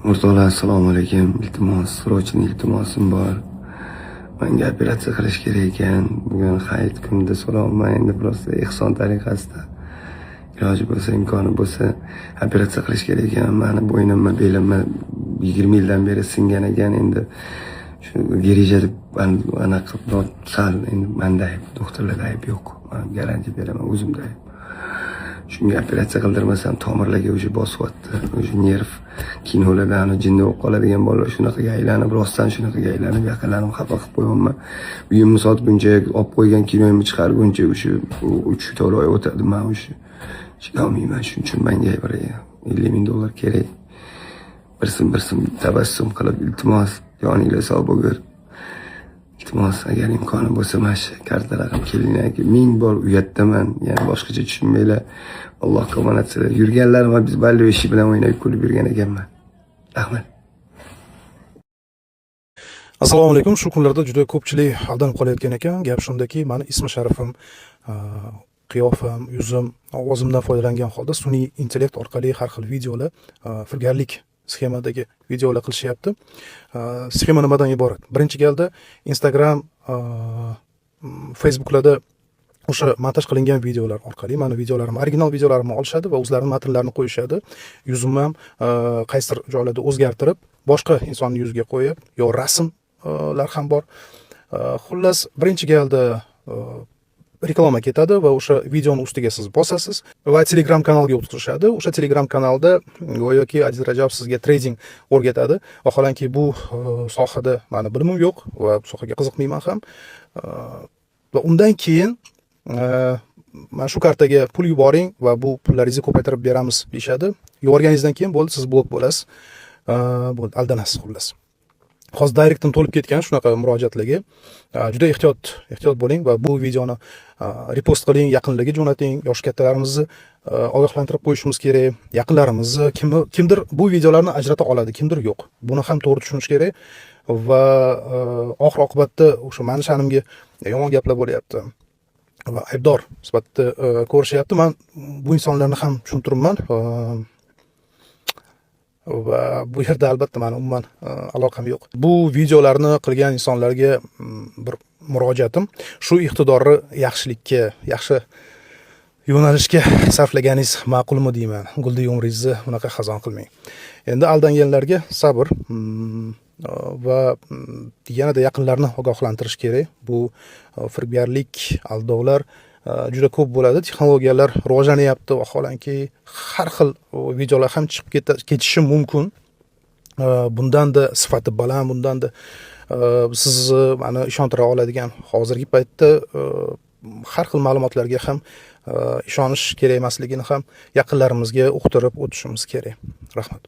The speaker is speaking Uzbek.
O'rtoqlar, assalomu alaykum. Iltimos, srochniy iltimosim bor. Menga operatsiya qilish kerak ekan. Bugun hayit kunida so'rayapman. Endi prosta ehson tariqasida iloji bo'lsa, imkoni bo'lsa operatsiya qilish kerak ekan. Meni bo'ynimni, belimni 20 yildan beri singan ekan. Endi shu gereja deb anaqa sal endi menda ayb, doktorlarda ayb yo'q. Men garantiya beraman, o'zimda ayb. Shunga operatsiya qildirmasam tomirlarga o'sha bosyapti. O'sha nerv kinolardan jinni bo'lib qoladigan bolalar shunaqaga aylanib, rostdan shunaqaga aylanib, yaqinlarim xafa qilib qo'yapman. Uyimni sotguncha, olib qo'ygan kinoyimni chiqarguncha o'sha 3-4 oy o'tadi. Men o'sha chidolmayman. Shuning uchun menga bir $50,000 kerak. Bir sim tabassum qilib, iltimos, yoninglar sog' bo'lgur. Iltimos, agar imkoni bo'lsa, mana shu karta raqam kelinglar. 1000 bor uyatdaman. Ya'ni boshqacha tushunmanglar. Allohga omonatsizlar. Yurganlarim biz balli ishi bilan o'ynab kulib yurgan ekanman. Rahmat. Assalomu alaykum. Shu kunlarda juda ko'pchilik aldanib qolayotgan ekan. Gap shundaki, meni ismi sharifim, qiyofam, yuzim, ovozimdan foydalangan holda sun'iy intellekt orqali har xil videolar, firgarlik sxemadagi videolar qilishyapti. Sxema nimadan iborat? Birinchi galda Instagram, Facebooklarda o'sha montaj qilingan videolar orqali meni videolarim, original videolarimni olishadi va o'zlarining matnlarini qo'yishadi. Yuzimni ham qaysidir joylarda o'zgartirib, boshqa insonning yuziga qo'yib, yo rasmlar ham bor. Xullas, birinchi galda reklama ketadi va o'sha videoni ustiga siz bosasiz va Telegram kanalga o'tkazishadi. O'sha Telegram kanalda go'yoki Aziz Rajab sizga trading o'rgatadi. Vaholanki bu sohada meni bilimim yo'q va bu sohaga qiziqmayman ham. Va undan keyin mana shu kartaga pul yuboring va bu pullaringizni ko'paytirib beramiz deyshadi. Yuborganingizdan keyin bo'ldi, siz blok bo'lasiz. Bo'ldi, aldanasiz xullas. Hozir direktdan to'lib ketgan shunaqa murojaatlarga juda ehtiyot bo'ling va bu videoni repost qiling, yaqinlarga jo'nating. Yosh kattalarimizni ogohlantirib qo'yishimiz kerak. Yaqinlarimizni kimdir bu videolarni ajrata oladi, kimdir yo'q. Buni ham to'g'ri tushunish kerak va oxir oqibatda o'sha meni sha'nimga yomon gaplar bo'lyapti va aybdor sifatida ko'rishyapti. Men bu insonlarni ham tushuntiribman. Va bu yerda albatta meni umuman aloqam yo'q. Bu videolarni qilgan insonlarga bir murojaatim, shu iqtidorni yaxshilikka, yaxshi yo'nalishga sarflaganingiz ma'qulmi deyman. Gulda umringizni bunaqa xazon qilmang. Endi aldanganlarga sabr va yanada yaqinlarni ogohlantirish kerak. Bu firibgarlik, aldovlar juda ko'p bo'ladi. Texnologiyalar rivojlanyapti. Vaholanki har xil videolar ham chiqib ketishi mumkin. Bundan-da sifati baland, bundan-da sizni mana ishontira oladigan hozirgi paytda har xil ma'lumotlarga ham ishonish kerak emasligini ham yaqinlarimizga uqtirib o'tishimiz kerak. Rahmat.